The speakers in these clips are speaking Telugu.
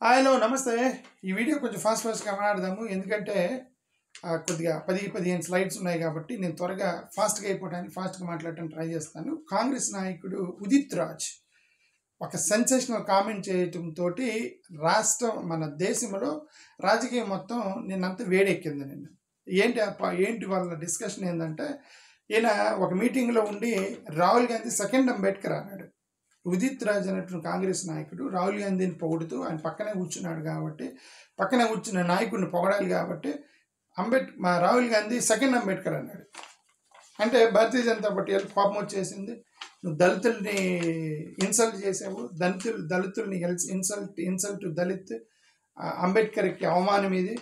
హలో నమస్తే. ఈ వీడియో కొంచెం ఫాస్ట్గా మాట్లాడదాము. ఎందుకంటే కొద్దిగా 10-15 స్లైడ్స్ ఉన్నాయి కాబట్టి నేను త్వరగా ఫాస్ట్గా మాట్లాడటానికి ట్రై చేస్తాను. కాంగ్రెస్ నాయకుడు ఉదిత్ రాజ్ ఒక సెన్సేషనల్ కామెంట్ చేయటంతో మన దేశంలో రాజకీయం మొత్తం నిన్నంతా వేడెక్కింది. ఏంటి వాళ్ళ డిస్కషన్ ఏంటంటే, ఈయన ఒక మీటింగ్లో ఉండి రాహుల్ గాంధీ సెకండ్ అంబేద్కర్ అన్నాడు. ఉదిత్ రాజ్ అనేటువంటి కాంగ్రెస్ నాయకుడు రాహుల్ గాంధీని పొగుడుతూ, ఆయన పక్కనే కూర్చున్నాడు కాబట్టి, పక్కనే కూర్చున్న నాయకుడిని పొగడాలి కాబట్టి రాహుల్ గాంధీ సెకండ్ అంబేద్కర్ అన్నాడు. అంటే భారతీయ జనతా పార్టీ కోపం వచ్చేసింది. నువ్వు దళితుల్ని ఇన్సల్ట్ చేసావు, దళితుల్ని ఇన్సల్ట్ టు అంబేద్కర్కి అవమానం ఇది.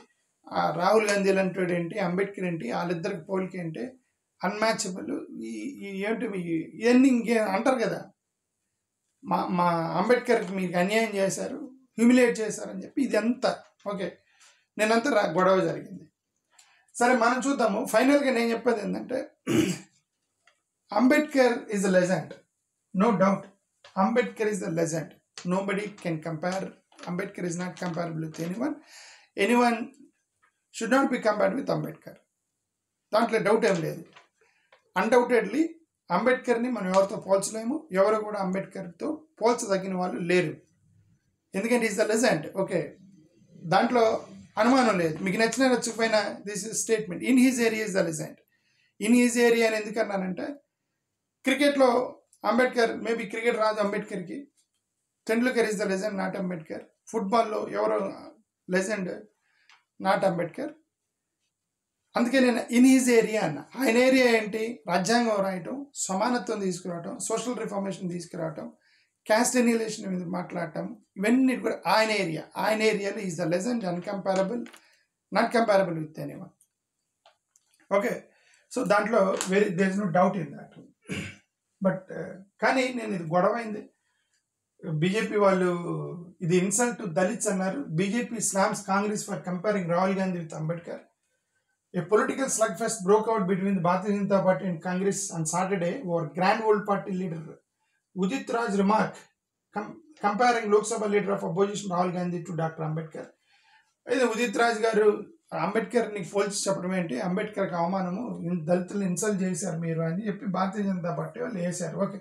రాహుల్ గాంధీ అంటాడు ఏంటి, అంబేద్కర్ ఏంటి, వాళ్ళిద్దరికి పోలిక ఏంటి, అన్మ్యాచబుల్, ఏంటి ఇవన్నీ ఇంకే అంటారు కదా. మా అంబేద్కర్కి మీకు అన్యాయం చేశారు, హ్యూమిలేట్ చేశారని చెప్పి ఇదంతా ఓకే, నేనంతా గొడవ జరిగింది. సరే మనం చూద్దాము. ఫైనల్గా నేను చెప్పేది ఏంటంటే, Ambedkar is a legend, no doubt. Ambedkar is the legend, nobody can compare. Ambedkar is not comparable with anyone should not be compared with Ambedkar. దాంట్లో డౌట్ ఏం లేదు. అన్డౌటెడ్లీ అంబేద్కర్ని మనం ఎవరితో పోల్చలేము, ఎవరు కూడా అంబేద్కర్తో పోల్చదగిన వాళ్ళు లేరు. ఎందుకంటే ఈజ్ ద లెజెండ్, ఓకే, దాంట్లో అనుమానం లేదు. మీకు నచ్చకపోయినా this is statement. In his area is the legend. In his area అని ఎందుకన్నానంటే, క్రికెట్లో అంబేద్కర్, మేబీ క్రికెట్ రాదు అంబేద్కర్కి, Tendulkar is the legend, not Ambedkar. ఫుట్బాల్లో ఎవరు లెజెండ్, నాట్ అంబేద్కర్. అందుకే నేను ఇన్ హీజ్ ఏరియా అన్న. ఆయన ఏరియా ఏంటి? రాజ్యాంగం రాయటం, సమానత్వం తీసుకురావటం, సోషల్ రిఫార్మేషన్ తీసుకురావటం, క్యాస్ట్ ఎన్యులేషన్ మీద మాట్లాడటం, ఇవన్నీ కూడా ఆయన ఏరియా. ఆయన ఏరియాలో is the legend, uncomparable, not comparable with anyone. Okay, so దాంట్లో there is no doubt in that. But కానీ నేను ఇది గొడవైంది. బీజేపీ వాళ్ళు ఇది ఇన్సల్ట్ టు దళిత్స్ అన్నారు. BJP slams Congress for comparing Rahul Gandhi with Ambedkar. A political slugfest broke out between the Bharatiya Janata Party and Congress on Saturday over Grand Old Party leader Udit Raj remark comparing Lok Sabha leader of opposition Rahul Gandhi to Dr. Ambedkar. అయితే ఉదిత్ రాజ్ గారు అంబేద్కర్ని పోల్చి చెప్పడం ఏంటి, అంబేద్కర్కి అవమానము, దళితులను ఇన్సల్ట్ చేశారు మీరు అని చెప్పి భారతీయ జనతా పార్టీ వాళ్ళు వేశారు. ఓకే,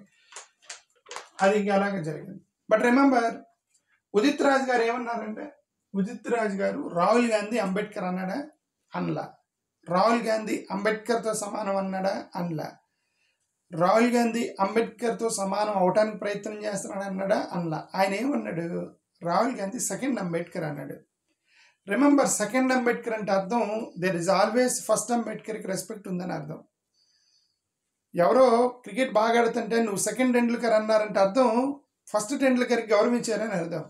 అది ఇంకా అలాగే జరిగింది. బట్ రిమెంబర్, ఉదిత్ రాజ్ గారు ఏమన్నారంటే, ఉదిత్ రాజ్ గారు రాహుల్ గాంధీ అంబేద్కర్ అన్నాడా? అనలా. రాహుల్ గాంధీ అంబేద్కర్తో సమానం అన్నాడా? అనలా. రాహుల్ గాంధీ అంబేద్కర్తో సమానం అవటానికి ప్రయత్నం చేస్తున్నాడు అన్నాడా? అనలా. ఆయన ఏమన్నాడు? రాహుల్ గాంధీ సెకండ్ అంబేద్కర్ అన్నాడు. రిమెంబర్, సెకండ్ అంబేద్కర్ అంటే అర్థం దేర్ ఇస్ ఆల్వేస్ ఫస్ట్ అంబేద్కర్కి రెస్పెక్ట్ ఉందని అర్థం. ఎవరో క్రికెట్ బాగా ఆడుతుంటే నువ్వు సెకండ్ టెండూల్కర్ అన్నారంటే అర్థం ఫస్ట్ టెండూల్కర్కి గౌరవించారని అర్థం.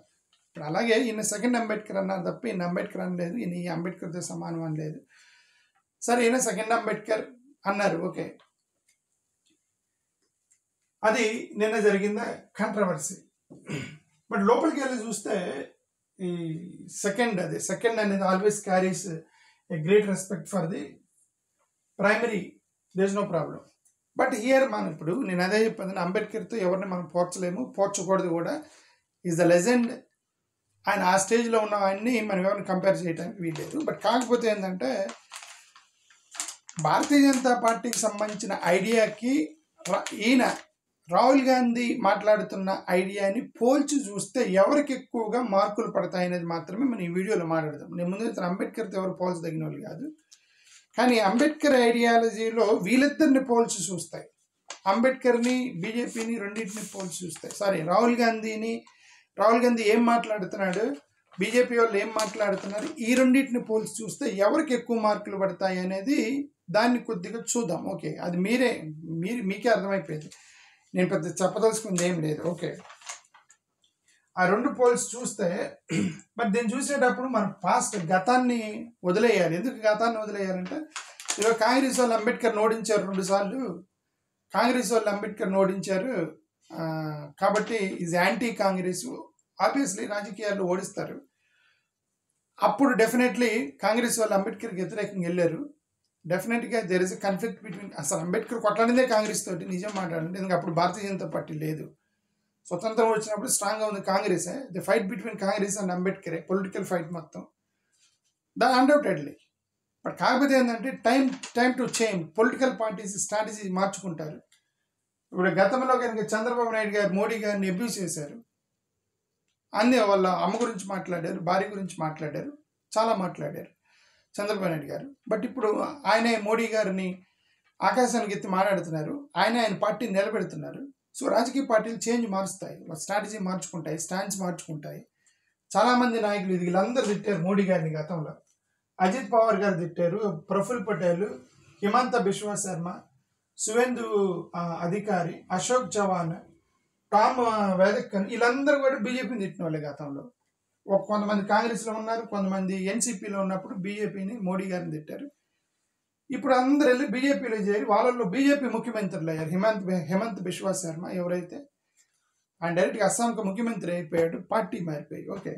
ఇప్పుడు అలాగే ఈయన సెకండ్ అంబేద్కర్ అన్నారు తప్ప ఈయన అంబేద్కర్ అనలేదు, ఈయన ఈ అంబేద్కర్తో సమానం అనలేదు. సరే, ఈయన సెకండ్ అంబేద్కర్ అన్నారు. ఓకే, అది నిన్న జరిగింద కంట్రవర్సీ. బట్ లోపలికి వెళ్ళి చూస్తే ఈ సెకండ్ అనేది always carries a great respect for the primary, there is no problem. But here మనం ఇప్పుడు నేను అదే చెప్పాను, అంబేద్కర్తో ఎవరిని మనం పోర్చలేము, పోర్చకూడదు కూడా. Is the legend. ఆయన ఆ స్టేజ్లో ఉన్న ఆయన్ని మనం ఎవరిని కంపేర్ చేయడానికి వీల్లేదు. బట్ కాకపోతే ఏంటంటే, భారతీయ జనతా పార్టీకి సంబంధించిన ఐడియాకి ఈయన రాహుల్ గాంధీ మాట్లాడుతున్న ఐడియాని పోల్చి చూస్తే ఎవరికి ఎక్కువగా మార్కులు పడతాయనేది మాత్రమే మనం ఈ వీడియోలో మాట్లాడదాం. నేను ముందు అంబేద్కర్తో ఎవరు పోల్చదగిన వాళ్ళు కాదు, కానీ అంబేద్కర్ ఐడియాలజీలో వీళ్ళిద్దరిని పోల్చి చూస్తాయి. అంబేద్కర్ని, బీజేపీని రెండింటిని పోల్చి చూస్తాయి. సారీ, రాహుల్ గాంధీ ఏం మాట్లాడుతున్నాడు, బీజేపీ వాళ్ళు ఏం మాట్లాడుతున్నారు, ఈ రెండింటిని పోల్చి చూస్తే ఎవరికి ఎక్కువ మార్కులు పడతాయి అనేది దాన్ని కొద్దిగా చూద్దాం. ఓకే, అది మీకే అర్థమైపోయింది, నేను పెద్ద చెప్పదలుచుకుంది ఏం లేదు. ఓకే, ఆ రెండు పోల్స్ చూస్తే, బట్ దీన్ని చూసేటప్పుడు మనం గతాన్ని వదిలేయాలి. ఎందుకు గతాన్ని వదిలేయాలంటే, ఈరోజు కాంగ్రెస్ వాళ్ళు అంబేద్కర్ ఓడించారు 2 సార్లు. కాంగ్రెస్ వాళ్ళు అంబేద్కర్ ఓడించారు కాబట్టి ఈజ్ యాంటీ కాంగ్రెస్. ఆబ్వియస్లీ రాజకీయాల్లో ఓడిస్తారు. అప్పుడు డెఫినెట్లీ కాంగ్రెస్ వాళ్ళు అంబేద్కర్కి వ్యతిరేకంగా వెళ్ళారు. డెఫినెట్గా there is a conflict between, అసలు అంబేద్కర్ కొట్లాడిందే కాంగ్రెస్ తోటి, నిజం మాట్లాడండి. ఎందుకంటే అప్పుడు భారతీయ జనతా పార్టీ లేదు. స్వతంత్రం వచ్చినప్పుడు స్ట్రాంగ్గా ఉంది కాంగ్రెసే. The fight between Congress and అంబేద్కరే, పొలిటికల్ ఫైట్ మొత్తం. That undoubtedly. బట్ కాకపోతే ఏంటంటే time to change. Political parties strategy మార్చుకుంటారు. ఇప్పుడు గతంలో కనుక చంద్రబాబు నాయుడు గారు మోడీ గారిని అబ్యూస్ చేశారు. అన్నీ వాళ్ళ అమ్మ గురించి మాట్లాడారు, భార్య గురించి మాట్లాడారు, చాలా మాట్లాడారు చంద్రబాబు నాయుడు గారు. బట్ ఇప్పుడు ఆయనే మోడీ గారిని ఆకాశానికి ఎత్తి మాట్లాడుతున్నారు. ఆయన పార్టీని నిలబెడుతున్నారు. సో రాజకీయ పార్టీలు చేంజ్ మారుస్తాయి, స్ట్రాటజీ మార్చుకుంటాయి, స్టాండ్స్ మార్చుకుంటాయి. చాలామంది నాయకులు వీళ్ళందరూ తిట్టారు మోడీ గారిని గతంలో. అజిత్ పవార్ గారు తిట్టారు, ప్రఫుల్ పటేల్, హిమంత బిశ్వ శర్మ, సువేందు అధికారి, అశోక్ చవాన్, టామ్ వేదక్కన్, వీళ్ళందరూ కూడా బీజేపీని తిట్టిన వాళ్ళే గతంలో. కొంతమంది కాంగ్రెస్లో ఉన్నారు, కొంతమంది ఎన్సీపీలో ఉన్నప్పుడు బీజేపీని మోడీ గారిని తిట్టారు. ఇప్పుడు అందరు వెళ్ళి బీజేపీలో చేరి వాళ్ళల్లో బీజేపీ ముఖ్యమంత్రులు అయ్యారు. హిమంత్ బిశ్వ శర్మ ఎవరైతే ఆయన డైరెక్ట్గా అస్సాంకి ముఖ్యమంత్రి అయిపోయాడు, పార్టీ మారిపోయి. ఓకే,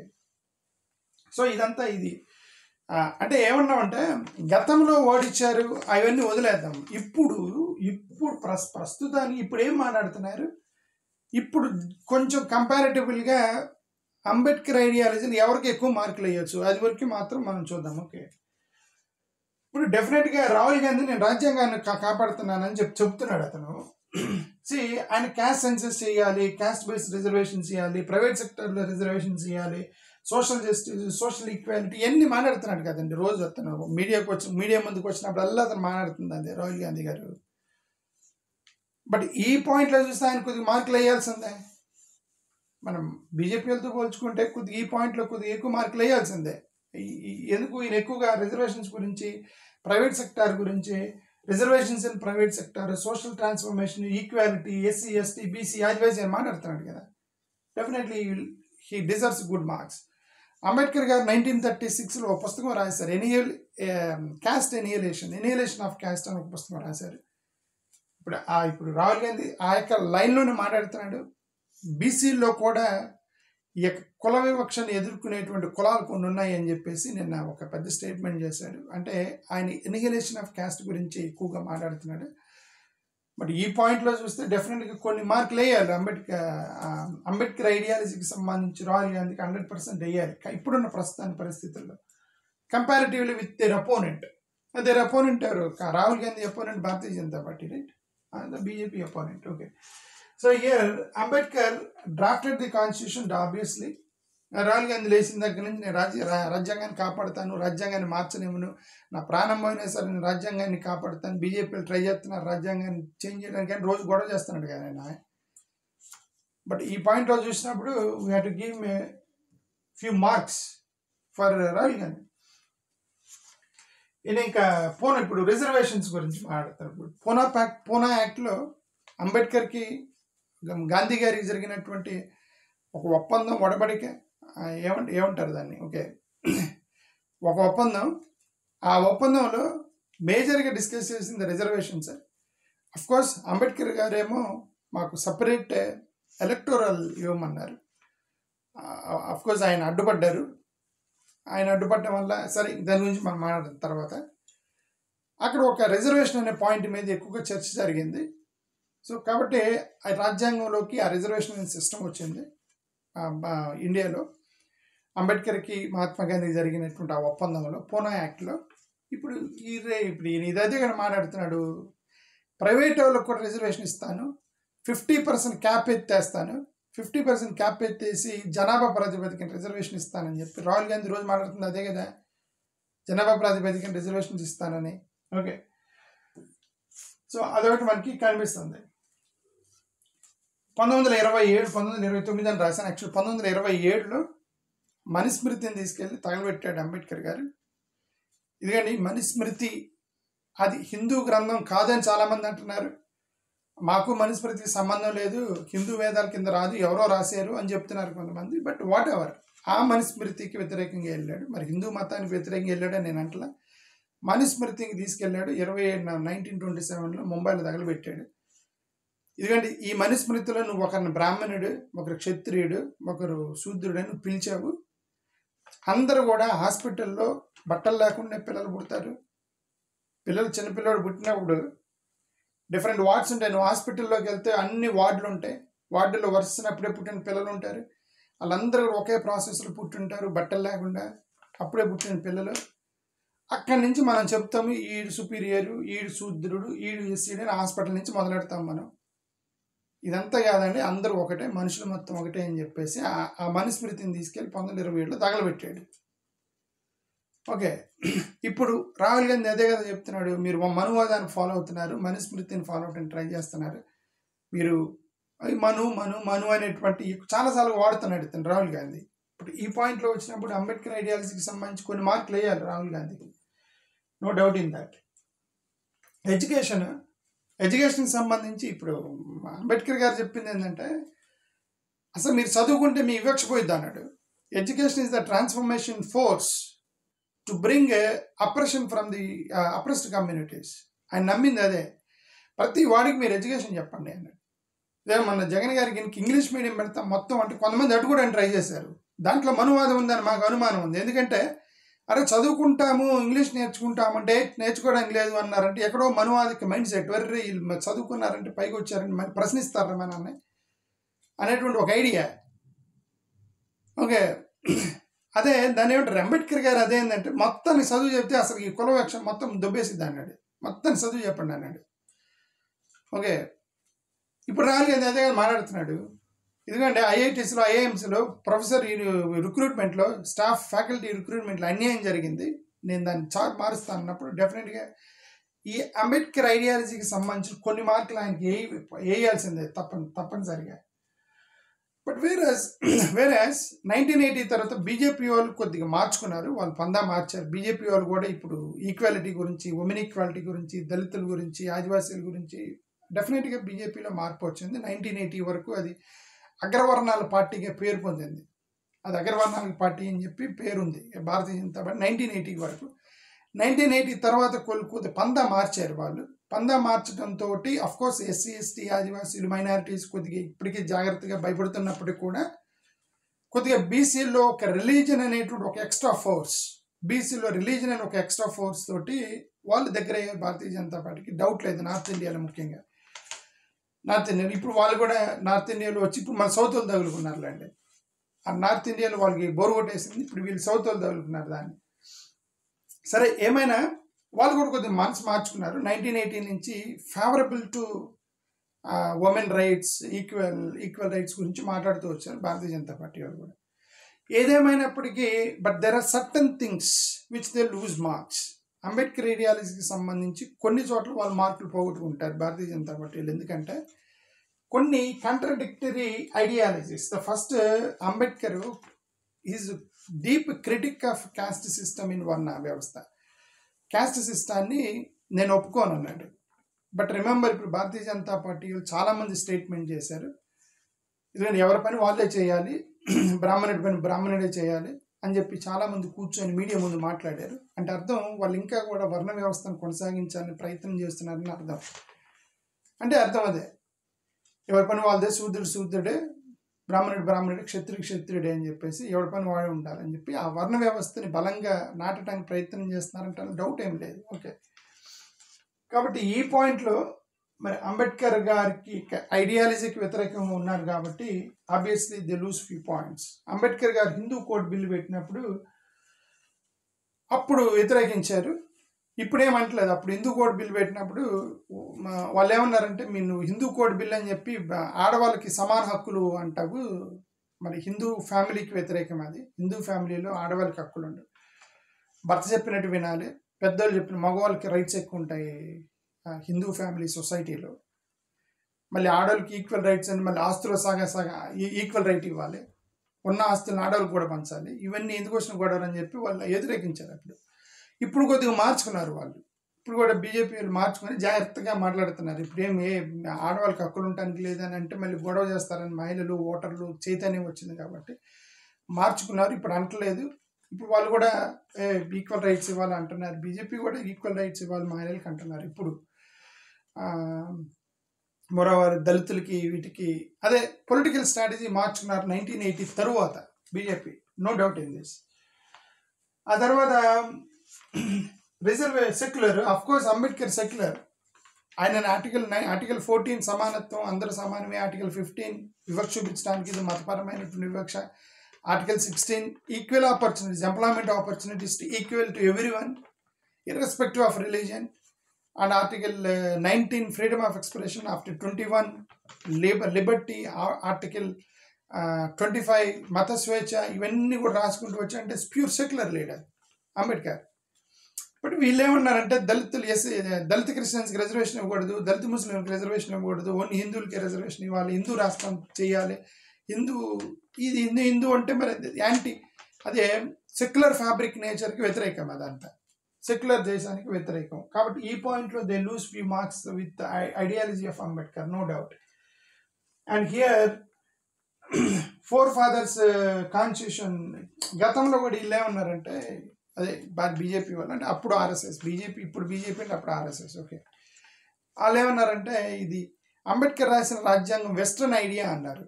సో ఇదంతా ఇది అంటే ఏమన్నామంటే గతంలో ఓడించారు అవన్నీ వదిలేద్దాం. ఇప్పుడు ప్రస్తుతానికి ఇప్పుడు ఏం మాట్లాడుతున్నారు, ఇప్పుడు కొంచెం కంపారిటివ్గా అంబేద్కర్ ఐడియాలజీని ఎవరికి ఎక్కువ మార్కులు వేయచ్చు అది వరకు మాత్రం మనం చూద్దాం. ఓకే, ఇప్పుడు డెఫినెట్గా రాహుల్ గాంధీ నేను రాజ్యాంగాన్ని కాపాడుతున్నానని చెప్తున్నాడు అతను. ఆయన క్యాస్ట్ సెన్సెస్ చేయాలి, క్యాస్ట్ బేస్డ్ రిజర్వేషన్స్ చేయాలి, ప్రైవేట్ సెక్టర్లో రిజర్వేషన్స్ చేయాలి, సోషల్ జస్టిస్, సోషల్ ఈక్వాలిటీ ఇవన్నీ మాట్లాడుతున్నాడు కదండి. రోజు అతను మీడియా ముందుకు వచ్చినప్పుడల్లా అతను మాట్లాడుతుంది అదే రాహుల్ గాంధీ గారు. బట్ ఈ పాయింట్లో చూస్తే ఆయన కొద్దిగా మార్కులు వేయాల్సిందే. మనం బీజేపీలతో పోల్చుకుంటే కొద్దిగా ఈ పాయింట్లో కొద్దిగా ఎక్కువ మార్కులు వేయాల్సిందే. ఎందుకు ఈయన ఎక్కువగా రిజర్వేషన్స్ గురించి, ప్రైవేట్ సెక్టార్ గురించి, reservations in private sector, social transformation, equality, SC ST BC Adivasi అని మాట్లాడుతున్నాడు కదా. Definitely he deserves good marks. Ambedkar గారు 1936లో ఒక పుస్తకం రాశారు, క్యాస్ట్ ఎనియలేషన్ ఆఫ్ క్యాస్ట్ అని ఒక పుస్తకం రాశారు. ఇప్పుడు రాహుల్ గాంధీ ఆ యొక్క లైన్లోనే మాట్లాడుతున్నాడు. బీసీల్లో కూడా ఈ యొక్క కుల వివక్షను ఎదుర్కొనేటువంటి కులాలు కొన్ని ఉన్నాయి అని చెప్పేసి నిన్న ఒక పెద్ద స్టేట్మెంట్ చేశాడు. అంటే ఆయన ఎనియలేషన్ ఆఫ్ క్యాస్ట్ గురించి ఎక్కువగా మాట్లాడుతున్నాడు. బట్ ఈ పాయింట్లో చూస్తే డెఫినెట్గా కొన్ని మార్కులు వేయాలి. అంబేద్కర్ ఐడియాలజీకి సంబంధించి రాహుల్ గాంధీకి 100% వేయాలి ఇప్పుడున్న ప్రస్తుతాని పరిస్థితుల్లో. కంపారిటివ్లీ విత్ దేర్ అపోనెంట్ ఎవరు? Rahul Gandhi opponent Bharatiya Janata party, right? BJP opponent. Okay, so here Ambedkar drafted the constitution. Obviously Rahul Gandhi లేచిన దగ్గర నుంచి నేను రాజ్యాంగాన్ని కాపాడుతాను, రాజ్యాంగాన్ని మార్చనివ్వను, నా ప్రాణం పోయినా సరే నేను రాజ్యాంగాన్ని కాపాడుతాను, బీజేపీలు ట్రై చేస్తున్నారు రాజ్యాంగాన్ని చేంజ్ చేయడానికి అని రోజు గొడవ చేస్తున్నాడు కదా ఆయన. బట్ ఈ పాయింట్లో చూసినప్పుడు we have to give a few marks for Rahul Gandhi. ఈయన ఇంకా ఇప్పుడు రిజర్వేషన్స్ గురించి మాట్లాడతారు. ఇప్పుడు పూనా యాక్ట్లో అంబేద్కర్కి గాంధీ గారికి జరిగినటువంటి ఒక ఒప్పందం, ఒడబడిక ఏమంటారు దాన్ని? ఓకే, ఒక ఒప్పందం. ఆ ఒప్పందంలో మేజర్గా డిస్కస్ చేసింది రిజర్వేషన్స్. అఫ్కోర్స్ అంబేద్కర్ గారేమో మాకు సపరేట్ ఎలక్టోరల్ ఇవ్వమన్నారు. అఫ్కోర్స్ ఆయన అడ్డుపడ్డారు. ఆయన అడ్డుపడడం వల్ల సరే దాని గురించి మనం మాట్లాడిన తర్వాత అక్కడ ఒక రిజర్వేషన్ అనే పాయింట్ మీద ఎక్కువగా చర్చ జరిగింది. సో కాబట్టి ఆ రాజ్యాంగంలోకి ఆ రిజర్వేషన్ సిస్టమ్ వచ్చింది ఇండియాలో. అంబేద్కర్కి మహాత్మా గాంధీ జరిగినటువంటి ఆ ఒప్పందంలో, పూనా యాక్ట్లో. ఇప్పుడు ఈయన ఇదైతే కానీ మాట్లాడుతున్నాడు, ప్రైవేట్ వాళ్ళకు కూడా రిజర్వేషన్ ఇస్తాను, 50% క్యాప్ ఎత్తేస్తాను, 50% క్యాప్ ఎత్తేసి జనాభా ప్రాతిపదికన రిజర్వేషన్ ఇస్తానని చెప్పి రాహుల్ గాంధీ రోజు మాట్లాడుతుంది అదే కదా, జనాభా ప్రాతిపదికన రిజర్వేషన్స్ ఇస్తానని. ఓకే, సో అదొకటి మనకి కనిపిస్తుంది. 1927, 1929 అని రాశాను. యాక్చువల్ 1927లో మనుస్మృతిని తీసుకెళ్ళి తగలబెట్టాడు అంబేద్కర్ గారు. ఇదిగండి మనుస్మృతి, అది హిందూ గ్రంథం కాదని చాలామంది అంటున్నారు. మాకు మనుస్మృతికి సంబంధం లేదు, హిందూ వేదాల కింద రాదు, ఎవరో రాశారు అని చెప్తున్నారు కొంతమంది. బట్ వాట్ ఎవర్, ఆ మనుస్మృతికి వ్యతిరేకంగా వెళ్ళాడు. మరి హిందూ మతానికి వ్యతిరేకంగా వెళ్ళాడని నేను అంటలా. మనుస్మృతికి తీసుకెళ్ళాడు. 1927లో ముంబైలో తగలబెట్టాడు. ఎందుకంటే ఈ మనుస్మృతిలో నువ్వు ఒకరిని బ్రాహ్మణుడు, ఒకరు క్షత్రియుడు, ఒకరు శూద్రుడు అని పిలిచావు. అందరూ కూడా హాస్పిటల్లో బట్టలు లేకుండా పిల్లలు పుడతారు. చిన్నపిల్లడు పుట్టినప్పుడు డిఫరెంట్ వార్డ్స్ ఉంటాయి. నువ్వు హాస్పిటల్లోకి వెళ్తే అన్ని వార్డులు ఉంటాయి. వార్డులో వరుసన అప్పుడే పుట్టిన పిల్లలు ఉంటారు, వాళ్ళందరూ ఒకే ప్రాసెస్లో పుట్టింటారు, బట్టలు లేకుండా అప్పుడే పుట్టిన పిల్లలు. అక్కడి నుంచి మనం చెప్తాము ఈడు సుపీరియరు, ఈడు శూద్రుడు, ఈడు ఎస్సీడు అని హాస్పిటల్ నుంచి మొదలెడతాం మనం. ఇదంతా కాదండి, అందరూ ఒకటే, మనుషులు మొత్తం ఒకటే అని చెప్పేసి ఆ మనుస్మృతిని తీసుకెళ్ళి 1927లో తగలబెట్టాడు. ఓకే, ఇప్పుడు రాహుల్ గాంధీ అదే కదా చెప్తున్నాడు, మీరు మనువాదాన్ని ఫాలో అవుతున్నారు, మనుస్మృతిని ఫాలో అవడానికి ట్రై చేస్తున్నారు, మీరు మను అనేటువంటి చాలాసార్లు వాడుతున్నాడు ఇతను రాహుల్ గాంధీ. ఇప్పుడు ఈ పాయింట్లో వచ్చినప్పుడు అంబేద్కర్ ఐడియాలజీకి సంబంధించి కొన్ని మార్కులు వేయాలి రాహుల్ గాంధీకి, నో డౌట్ ఇన్ దట్. ఎడ్యుకేషన్కి సంబంధించి ఇప్పుడు అంబేద్కర్ గారు చెప్పింది ఏంటంటే, అసలు మీరు చదువుకుంటే మీ వివక్ష పోయిద్ది అన్నాడు. Education is the transformation force to bring oppression from the oppressed communities. ఆయన నమ్మింది అదే. ప్రతి వాడికి మీరు ఎడ్యుకేషన్ చెప్పండి అన్నాడు. ఇదే మన జగన్ గారికి ఇంగ్లీష్ మీడియం పెడతాం మొత్తం అంటే కొంతమంది అడుగుడానికి ట్రై చేశారు. దాంట్లో మనువాదం ఉందని మాకు అనుమానం ఉంది. ఎందుకంటే అరే చదువుకుంటాము, ఇంగ్లీష్ నేర్చుకుంటాము అంటే నేర్చుకోవడానికి లేదు అన్నారంటే ఎక్కడో మనువాదికి మైండ్ సెట్, వెర్రీ చదువుకున్నారంటే పైకి వచ్చారంటే మరి ప్రశ్నిస్తారా మన అనేటువంటి ఒక ఐడియా. ఓకే, అదే దాని ఏమంటారు అంబేద్కర్ గారు అదేంటంటే మొత్తాన్ని చదువు చెప్తే అసలు ఈ కులవక్ష మొత్తం దొబ్బేసిద్ది అన్నాడు, మొత్తాన్ని చదువు చెప్పండి అన్నాడు. ఓకే, ఇప్పుడు రాహుల్ గాంధీ అదే మాట్లాడుతున్నాడు. ఎందుకంటే ఐఐటీస్లో, ఐఐఎంస్లో ప్రొఫెసర్ రిక్రూట్మెంట్లో, స్టాఫ్ ఫ్యాకల్టీ రిక్రూట్మెంట్లో అన్యాయం జరిగింది, నేను దాన్ని మారుస్తాను అన్నప్పుడు డెఫినెట్గా ఈ అంబేద్కర్ ఐడియాలజీకి సంబంధించిన కొన్ని మార్కులు ఆయనకి వేయాల్సిందే తప్పనిసరిగా. బట్ వేరాస్ 1980 తర్వాత బీజేపీ వాళ్ళు కొద్దిగా మార్చుకున్నారు, వాళ్ళు పందా మార్చారు. బీజేపీ వాళ్ళు కూడా ఇప్పుడు ఈక్వాలిటీ గురించి, ఉమెన్ ఈక్వాలిటీ గురించి, దళితుల గురించి, ఆదివాసీల గురించి డెఫినెట్గా బీజేపీలో మార్పు వచ్చింది. 1980 వరకు అది అగ్రవర్ణాల పార్టీగా పేరు పొందింది. అది అగ్రవర్ణాల పార్టీ అని చెప్పి పేరుంది భారతీయ జనతా పార్టీ 1980 వరకు. 1980 తర్వాత కొద్ది పందా మార్చారు వాళ్ళు. పందా మార్చడంతో అఫ్కోర్స్ ఎస్సీ, ఎస్టీ, ఆదివాసీలు, మైనారిటీస్ కొద్దిగా ఇప్పటికీ జాగ్రత్తగా భయపడుతున్నప్పటికీ కూడా కొద్దిగా బీసీలో ఒక రిలీజన్ అనేటువంటి ఒక ఎక్స్ట్రా ఫోర్స్, బీసీలో రిలీజన్ అనే ఒక ఎక్స్ట్రా ఫోర్స్ తోటి వాళ్ళు దగ్గర అయ్యారు భారతీయ జనతా పార్టీకి. డౌట్ లేదు, నార్త్ ఇండియాలో ముఖ్యంగా. నార్త్ ఇండియాలో ఇప్పుడు వాళ్ళు కూడా నార్త్ ఇండియాలో వచ్చి ఇప్పుడు మన సౌత్ వాళ్ళు తగులుకున్నారులేండి. ఆ నార్త్ ఇండియాలో వాళ్ళకి బోరు కొట్టేసింది, ఇప్పుడు వీళ్ళు సౌత్ వాళ్ళు తగులుకున్నారు దాన్ని. సరే, ఏమైనా వాళ్ళు కూడా కొద్దిగా మనసు మార్చుకున్నారు. 1980 నుంచి favourable to women rights, equal rights గురించి మాట్లాడుతూ వచ్చారు భారతీయ జనతా పార్టీ వాళ్ళు కూడా. ఏదేమైనప్పటికీ but there are certain things which they lose marks. Ambedkar ఐడియాలజీకి సంబంధించి కొన్ని చోట్ల వాళ్ళు మార్కులు పోగొట్టుకుంటారు భారతీయ జనతా పార్టీలు. ఎందుకంటే కొన్ని contradictory ideologies. The first, Ambedkar is deep critique of caste system in వర్ణ వ్యవస్థ. క్యాస్ట్ సిస్టాన్ని నేను ఒప్పుకోను అన్నాడు. బట్ రిమెంబర్, ఇప్పుడు భారతీయ జనతా పార్టీ చాలామంది స్టేట్మెంట్ చేశారు, ఎందుకంటే ఎవరి పని వాళ్ళే చేయాలి, బ్రాహ్మణుడి పని బ్రాహ్మణుడే చేయాలి అని చెప్పి చాలామంది కూర్చొని మీడియా ముందు మాట్లాడారు. అంటే అర్థం వాళ్ళు ఇంకా కూడా వర్ణ వ్యవస్థను కొనసాగించాలని ప్రయత్నం చేస్తున్నారని అర్థం. అంటే అర్థం అదే, ఎవరి పని వాళ్ళదే, శూద్రుడే, బ్రాహ్మణుడే, క్షత్రియుడే అని చెప్పేసి ఎవరి పని వాడే ఉండాలని చెప్పి ఆ వర్ణ వ్యవస్థని బలంగా నాటడానికి ప్రయత్నం చేస్తున్నారంటే డౌట్ ఏం లేదు. ఓకే, కాబట్టి ఈ పాయింట్లో మరి అంబేద్కర్ గారికి ఐడియాలజీకి వ్యతిరేకంగా ఉన్నారు కాబట్టి obviously they lose few points. Ambedkar గారు హిందూ కోడ్ బిల్లు పెట్టినప్పుడు అప్పుడు వ్యతిరేకించారు, ఇప్పుడు ఏమంటలేదు. అప్పుడు హిందూ కోడ్ బిల్ పెట్టినప్పుడు వాళ్ళు ఏమన్నారంటే, నువ్వు హిందూ కోడ్ బిల్ అని చెప్పి ఆడవాళ్ళకి సమాన హక్కులు అంటావు, మరి హిందూ ఫ్యామిలీకి వ్యతిరేకం అది. హిందూ ఫ్యామిలీలో ఆడవాళ్ళకి హక్కులు ఉండవు, భర్త చెప్పినట్టు వినాలి, పెద్దోళ్ళు చెప్పిన మగవాళ్ళకి రైట్స్ ఎక్కువ ఉంటాయి హిందూ ఫ్యామిలీ సొసైటీలో. మళ్ళీ ఆడవాళ్ళకి ఈక్వల్ రైట్స్ అని, మళ్ళీ ఆస్తులు సగ ఈక్వల్ రైట్ ఇవ్వాలి, ఉన్న ఆస్తులను ఆడవాళ్ళకి కూడా పంచాలి. ఇవన్నీ ఎందుకు వచ్చిన గొడవలు అని చెప్పి వాళ్ళు వ్యతిరేకించారు అప్పుడు. ఇప్పుడు కొద్దిగా మార్చుకున్నారు వాళ్ళు, ఇప్పుడు కూడా బీజేపీ వాళ్ళు మార్చుకొని జాగ్రత్తగా మాట్లాడుతున్నారు. ఇప్పుడు ఆడవాళ్ళకి హక్కులు ఉండడానికి లేదని అంటే మళ్ళీ గొడవ చేస్తారని మహిళలు, ఓటర్లు చైతన్యం వచ్చింది కాబట్టి మార్చుకున్నారు. ఇప్పుడు అంటలేదు, ఇప్పుడు వాళ్ళు కూడా ఈక్వల్ రైట్స్ ఇవ్వాలి అంటున్నారు. బీజేపీ కూడా ఈక్వల్ రైట్స్ ఇవ్వాలి మహిళలకు అంటున్నారు. ఇప్పుడు మరోవారు దళితులకి, వీటికి అదే పొలిటికల్ స్ట్రాటజీ మార్చుకున్నారు 1980 తరువాత BJP, no doubt in this. ఆ తర్వాత secular, of course Ambedkar secular, ఆయన ఆర్టికల్ 14 సమానత్వం, అందరూ సమానమే, ఆర్టికల్ 15 వివక్ష చూపించడానికి ఇది మతపరమైనటువంటి వివక్ష, article 16 equal opportunities, employment opportunities equal to every one irrespective of religion, and article 19 freedom of expression, after 21 liberty, article 25 మత స్వేచ్ఛ, ఇవన్నీ కూడా రాసుకుంటూ వచ్చి అంటే pure secular leader Ambedkar. But వీళ్ళు ఏమన్నారంటే దళితులు దళిత క్రిస్టియన్స్కి రిజర్వేషన్ ఇవ్వకూడదు, దళిత ముస్లింకి రిజర్వేషన్ ఇవ్వకూడదు, ఓన్లీ హిందువులకి రిజర్వేషన్ ఇవ్వాలి, హిందూ రాష్ట్రం చేయాలి, హిందూ అంటే మరి యాంటీ, అదే సెక్యులర్ ఫ్యాబ్రిక్ నేచర్కి వ్యతిరేకం, అదంతా సెక్యులర్ దేశానికి వ్యతిరేకం. కాబట్టి ఈ పాయింట్లో they lose few marks with ideology of Ambedkar, no doubt. And here four fathers constitution, గతంలో కూడా వీళ్ళు ఏమన్నారంటే అదే బీజేపీ వాళ్ళు, అంటే అప్పుడు ఆర్ఎస్ఎస్, బీజేపీ ఇప్పుడు బీజేపీ అంటే అప్పుడు ఆర్ఎస్ఎస్, ఓకే. వాళ్ళు ఏమన్నారంటే ఇది అంబేద్కర్ రాసిన రాజ్యాంగం వెస్ట్రన్ ఐడియా అన్నారు.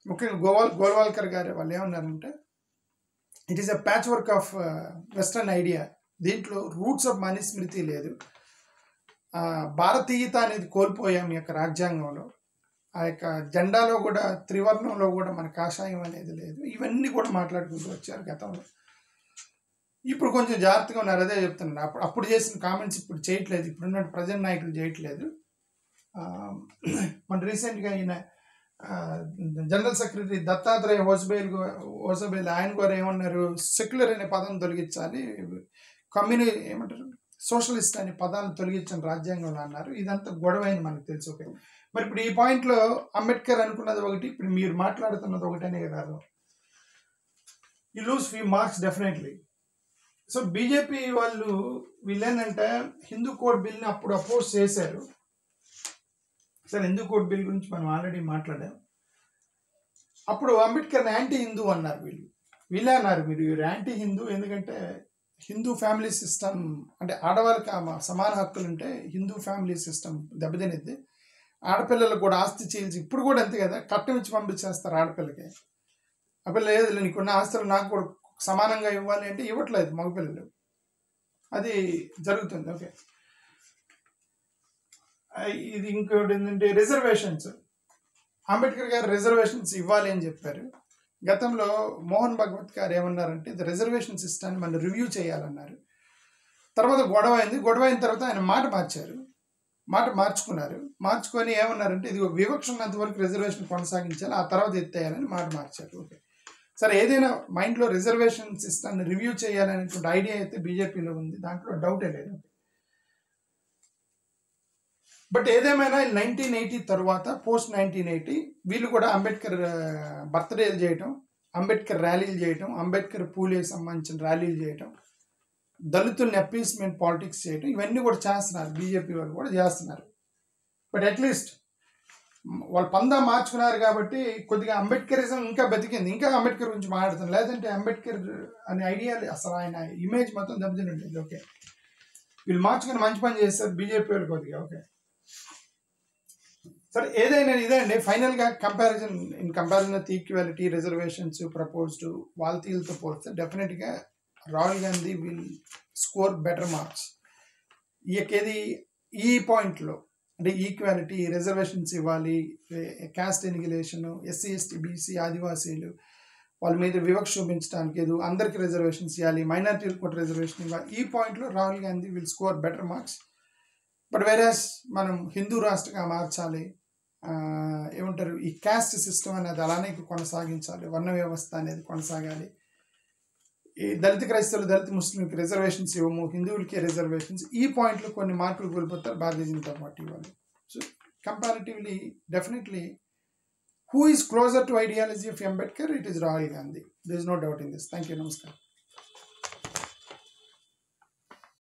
ముఖ్యంగా గోల్వాల్కర్ గారు వాళ్ళు ఏమన్నారంటే it is a patch work of western idea, దీంట్లో రూట్స్ ఆఫ్ మనుస్మృతి లేదు, భారతీయత అనేది కోల్పోయాం ఈ యొక్క రాజ్యాంగంలో, ఆ యొక్క జెండాలో కూడా త్రివర్ణంలో కూడా మన కాషాయం అనేది లేదు, ఇవన్నీ కూడా మాట్లాడుకుంటూ వచ్చారు గతంలో. ఇప్పుడు కొంచెం జాగ్రత్తగా ఉన్నారు, అదే చెప్తున్నారు. అప్పుడు చేసిన కామెంట్స్ ఇప్పుడు చేయట్లేదు, ఇప్పుడున్న ప్రజెంట్ నాయకులు చేయట్లేదు. మన రీసెంట్గా ఈయన జనరల్ సెక్రటరీ దత్తాత్రేయ హోసబేల్ ఆయన కూడా ఏమన్నారు, సెక్యులర్ అనే పదం తొలగించాలి, ఏమంటారు సోషలిస్ట్ అనే పదాలను తొలగించిన రాజ్యాంగంలో అన్నారు. ఇదంతా గొడవ అని మనకు తెలుసు, ఓకే. మరి ఇప్పుడు ఈ పాయింట్లో అంబేద్కర్ అనుకున్నది ఒకటి, ఇప్పుడు మీరు మాట్లాడుతున్నది ఒకటనే కదా, you lose few marks definitely. So BJP వాళ్ళు వీళ్ళేంటంటే హిందూ కోడ్ బిల్ని అప్పుడు అపోజ్ చేశారు. సరే, హిందూ కోడ్ బిల్ గురించి మనం ఆల్రెడీ మాట్లాడాం. అప్పుడు అంబేద్కర్ యాంటీ హిందూ అన్నారు వీళ్ళే అన్నారు, మీరు యాంటీ హిందూ, ఎందుకంటే హిందూ ఫ్యామిలీ సిస్టమ్ అంటే ఆడవాళ్ళకి సమాన హక్కులు ఉంటే హిందూ ఫ్యామిలీ సిస్టమ్ దెబ్బతినిద్ది, ఆడపిల్లలకు కూడా ఆస్తి చీల్చి, ఇప్పుడు కూడా అంతే కదా, కట్టం ఇచ్చి పంపించేస్తారు ఆడపిల్లకి, ఆ పిల్ల లేదు నీకున్న ఆస్తులు నాకు కూడా సమానంగా ఇవ్వాలి అంటే ఇవ్వట్లేదు మగపిల్లలు, అది జరుగుతుంది, ఓకే. ఇది ఇంకోటి ఏంటంటే రిజర్వేషన్స్, అంబేద్కర్ గారు రిజర్వేషన్స్ ఇవ్వాలి అని చెప్పారు. గతంలో మోహన్ భగవత్ గారు ఏమన్నారంటే ఇది రిజర్వేషన్ సిస్టాన్ని మనం రివ్యూ చేయాలన్నారు. తర్వాత గొడవ అయిన తర్వాత ఆయన మాట మార్చుకొని ఏమన్నారంటే ఇది వివక్ష ఉన్నంత వరకు రిజర్వేషన్ కొనసాగించాలి, ఆ తర్వాత ఎత్తేయాలని మాట మార్చారు, ఓకే. సరే, ఏదైనా మైండ్లో రిజర్వేషన్ సిస్టాన్ని రివ్యూ చేయాలనేటువంటి ఐడియా అయితే బీజేపీలో ఉంది, దాంట్లో డౌటే లేదు. బట్ ఏదేమైనా 1980 తర్వాత పోస్ట్ 1980 వీళ్ళు కూడా అంబేద్కర్ బర్త్డేలు చేయటం, అంబేద్కర్ ర్యాలీలు చేయటం, అంబేద్కర్ పూలేకి సంబంధించిన ర్యాలీలు చేయటం, దళితుల్ని అపీస్మెంట్ పాలిటిక్స్ చేయటం, ఇవన్నీ కూడా చేస్తున్నారు, బీజేపీ వాళ్ళు కూడా చేస్తున్నారు. బట్ అట్లీస్ట్ వాళ్ళు పందా మార్చుకున్నారు కాబట్టి కొద్దిగా అంబేద్కరిజం ఇంకా బతికింది, ఇంకా అంబేద్కర్ గురించి మాట్లాడుతుంది, లేదంటే అంబేద్కర్ అనే ఐడియా అసలు ఆయన ఇమేజ్ మొత్తం దెబ్బతిని ఉండేది, ఓకే. వీళ్ళు మార్చుకుని మంచి పని చేస్తారు బీజేపీ వాళ్ళు కొద్దిగా, ఓకే. సరే, ఏదైనా ఇదే అండి ఫైనల్గా comparison with equality, reservations proposed వాల్తీలతో పోలిస్తే డెఫినెట్గా Rahul Gandhi will score better marks. ఈ పాయింట్లో అంటే ఈక్వాలిటీ, రిజర్వేషన్స్ ఇవ్వాలి, caste annihilation, SC ST BC ఆదివాసీలు వాళ్ళ మీద వివక్ష చూపించడానికి, అందరికి రిజర్వేషన్స్ ఇవ్వాలి, మైనారిటీలకు కూడా రిజర్వేషన్ ఇవ్వాలి, ఈ పాయింట్లో Rahul Gandhi will score better marks. But whereas మనం హిందూ రాష్ట్రంగా మార్చాలి, ఏమంటారు ఈ క్యాస్ట్ సిస్టమ్ అనేది అలానే కొనసాగించాలి, వర్ణ వ్యవస్థ అనేది కొనసాగాలి, ఈ దళిత క్రైస్తవులు దళిత ముస్లింకి రిజర్వేషన్స్ ఇవ్వము, హిందువులకి రిజర్వేషన్స్, ఈ పాయింట్లో కొన్ని మార్కులు కోల్పోతారు భారతీయ జనతా పార్టీ వాళ్ళు. So comparatively definitely who is closer to ideology of Ambedkar? It is Rahul Gandhi. There is no doubt in this. Thank you. Namaskar.